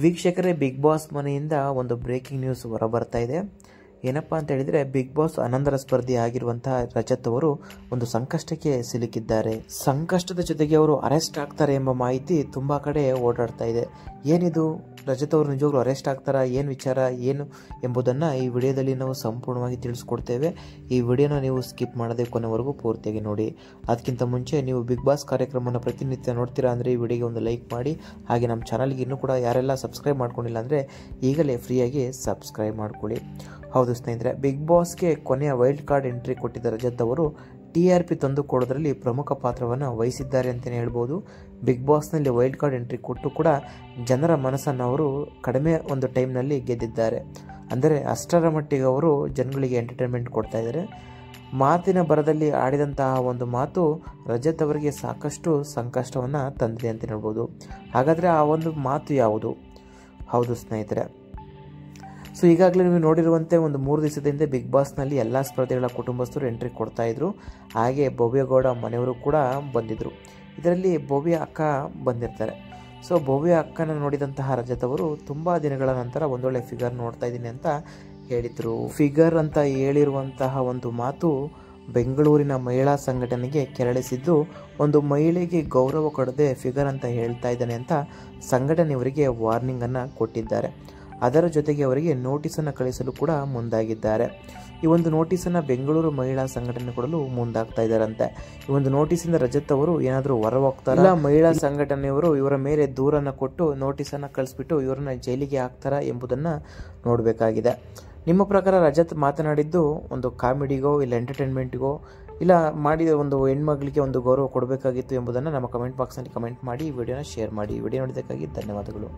ವೀಕ್ಷಕರೇ, big boss ಮನೆಯಿಂದ ಒಂದು ಬ್ರೇಕಿಂಗ್ ನ್ಯೂಸ್ ಹೊರಬರ್ತಾ ಇದೆ. ಏನಪ್ಪಾ ಅಂತ ಹೇಳಿದ್ರೆ, ಬಿಗ್ ಬಾಸ್ ಅನಂತರ ಸ್ಪರ್ಧಿ ಆಗಿರುವಂತಹ ರಜತ್ ಅವರು ಒಂದು ಸಂಕಷ್ಟಕ್ಕೆ ಸಿಲುಕಿದ್ದಾರೆ. ಸಂಕಷ್ಟದ ಜೊತೆಗೆ ಅವರು ಅರೆಸ್ಟ್ ಆಗ್ತಾರೆ ಎಂಬ ಮಾಹಿತಿ ತುಂಬಾ ಕಡೆ ಓಡಾಡ್ತಾ ಇದೆ. ಏನಿದು, ರಜತ್ ಅವರು ನಿಜವಾಗ್ಲೂ ಅರೆಸ್ಟ್ ಆಗ್ತಾರಾ, ಏನು ವಿಚಾರ ಏನು ಎಂಬುದನ್ನು ಈ ವಿಡಿಯೋದಲ್ಲಿ ನಾವು ಸಂಪೂರ್ಣವಾಗಿ ತಿಳಿಸ್ಕೊಡ್ತೇವೆ. ಈ ವಿಡಿಯೋನ ನೀವು ಸ್ಕಿಪ್ ಮಾಡದೆ ಕೊನೆವರೆಗೂ ಪೂರ್ತಿಯಾಗಿ ನೋಡಿ. ಅದಕ್ಕಿಂತ ಮುಂಚೆ ನೀವು ಬಿಗ್ ಬಾಸ್ ಕಾರ್ಯಕ್ರಮವನ್ನು ಪ್ರತಿನಿತ್ಯ ನೋಡ್ತೀರಾ ಅಂದರೆ ಈ ವಿಡಿಯೋಗೆ ಒಂದು ಲೈಕ್ ಮಾಡಿ. ಹಾಗೆ ನಮ್ಮ ಚಾನಲ್ಗೆ ಇನ್ನೂ ಕೂಡ ಯಾರೆಲ್ಲ ಸಬ್ಸ್ಕ್ರೈಬ್ ಮಾಡ್ಕೊಂಡಿಲ್ಲ ಅಂದರೆ ಈಗಲೇ ಫ್ರೀಯಾಗಿ ಸಬ್ಸ್ಕ್ರೈಬ್ ಮಾಡ್ಕೊಳ್ಳಿ. ಹೌದು ಸ್ನೇಹಿತರೆ, ಬಿಗ್ ಬಾಸ್ಗೆ ಕೊನೆಯ ವೈಲ್ಡ್ ಕಾರ್ಡ್ ಎಂಟ್ರಿ ಕೊಟ್ಟಿದ್ದ ರಜತ್ ಅವರು TRP ತಂದುಕೊಡೋದ್ರಲ್ಲಿ ಪ್ರಮುಖ ಪಾತ್ರವನ್ನು ವಹಿಸಿದ್ದಾರೆ ಅಂತಲೇ ಹೇಳ್ಬೋದು. ಬಿಗ್ ಬಾಸ್ನಲ್ಲಿ ವೈಲ್ಡ್ ಕಾರ್ಡ್ ಎಂಟ್ರಿ ಕೊಟ್ಟು ಕೂಡ ಜನರ ಮನಸ್ಸನ್ನು ಅವರು ಕಡಿಮೆ ಒಂದು ಟೈಮ್ನಲ್ಲಿ ಗೆದ್ದಿದ್ದಾರೆ. ಅಂದರೆ ಅಷ್ಟರ ಮಟ್ಟಿಗೆ ಅವರು ಜನಗಳಿಗೆ ಎಂಟರ್ಟೈನ್ಮೆಂಟ್ ಕೊಡ್ತಾ ಇದ್ದಾರೆ. ಮಾತಿನ ಬರದಲ್ಲಿ ಆಡಿದಂತಹ ಒಂದು ಮಾತು ರಜತ್ ಅವರಿಗೆ ಸಾಕಷ್ಟು ಸಂಕಷ್ಟವನ್ನು ತಂದಿದೆ ಅಂತ ಹೇಳ್ಬೋದು. ಹಾಗಾದರೆ ಆ ಒಂದು ಮಾತು ಯಾವುದು? ಹೌದು ಸ್ನೇಹಿತರೆ, ಸೊ ಈಗಾಗಲೇ ನೀವು ನೋಡಿರುವಂತೆ ಒಂದು 3 ದಿವಸದ ಹಿಂದೆ ಬಿಗ್ ಬಾಸ್ನಲ್ಲಿ ಎಲ್ಲ ಸ್ಪರ್ಧಿಗಳ ಕುಟುಂಬಸ್ಥರು ಎಂಟ್ರಿ ಕೊಡ್ತಾ ಇದ್ರು. ಹಾಗೆ ಭವ್ಯಗೌಡ ಮನೆಯವರು ಕೂಡ ಬಂದಿದ್ದರು. ಇದರಲ್ಲಿ ಭವ್ಯ ಅಕ್ಕ ಬಂದಿರ್ತಾರೆ. ಸೊ ಭವ್ಯ ಅಕ್ಕನ ನೋಡಿದಂತಹ ರಜತ್ ಅವರು ತುಂಬ ದಿನಗಳ ನಂತರ ಒಂದೊಳ್ಳೆ ಫಿಗರ್ ನೋಡ್ತಾ ಇದ್ದೀನಿ ಅಂತ ಹೇಳಿದರು. ಫಿಗರ್ ಅಂತ ಹೇಳಿರುವಂತಹ ಒಂದು ಮಾತು ಬೆಂಗಳೂರಿನ ಮಹಿಳಾ ಸಂಘಟನೆಗೆ ಕೆರಳಿಸಿದ್ದು, ಒಂದು ಮಹಿಳೆಗೆ ಗೌರವ ಕೊಡದೆ ಫಿಗರ್ ಅಂತ ಹೇಳ್ತಾ ಇದ್ದಾನೆ ಅಂತ ಸಂಘಟನೆಯವರಿಗೆ ವಾರ್ನಿಂಗನ್ನು ಕೊಟ್ಟಿದ್ದಾರೆ. ಅದರ ಜೊತೆಗೆ ಅವರಿಗೆ ನೋಟಿಸನ್ನು ಕಳಿಸಲು ಕೂಡ ಮುಂದಾಗಿದ್ದಾರೆ. ಈ ಒಂದು ನೋಟಿಸನ್ನು ಬೆಂಗಳೂರು ಮಹಿಳಾ ಸಂಘಟನೆ ಕೊಡಲು ಮುಂದಾಗ್ತಾ ಇದ್ದಾರಂತೆ. ಈ ಒಂದು ನೋಟಿಸಿಂದ ರಜತ್ ಅವರು ಏನಾದರೂ ಹೊರ ಹೋಗ್ತಾರಾ, ಇಲ್ಲ ಮಹಿಳಾ ಸಂಘಟನೆಯವರು ಇವರ ಮೇಲೆ ದೂರನ್ನು ಕೊಟ್ಟು ನೋಟಿಸನ್ನು ಕಳಿಸ್ಬಿಟ್ಟು ಇವರನ್ನ ಜೈಲಿಗೆ ಹಾಕ್ತಾರಾ ಎಂಬುದನ್ನು ನೋಡಬೇಕಾಗಿದೆ. ನಿಮ್ಮ ಪ್ರಕಾರ ರಜತ್ ಮಾತನಾಡಿದ್ದು ಒಂದು ಕಾಮಿಡಿಗೋ ಇಲ್ಲ ಎಂಟರ್ಟೈನ್ಮೆಂಟ್ಗೋ ಇಲ್ಲ ಮಾಡಿದ ಒಂದು ಹೆಣ್ಮಗಳಿಗೆ ಒಂದು ಗೌರವ ಕೊಡಬೇಕಾಗಿತ್ತು ಎಂಬುದನ್ನು ನಮ್ಮ ಕಮೆಂಟ್ ಬಾಕ್ಸ್ನಲ್ಲಿ ಕಮೆಂಟ್ ಮಾಡಿ, ಈ ವಿಡಿಯೋನ ಶೇರ್ ಮಾಡಿ. ವಿಡಿಯೋ ನೋಡಿದ್ದಕ್ಕಾಗಿ ಧನ್ಯವಾದಗಳು.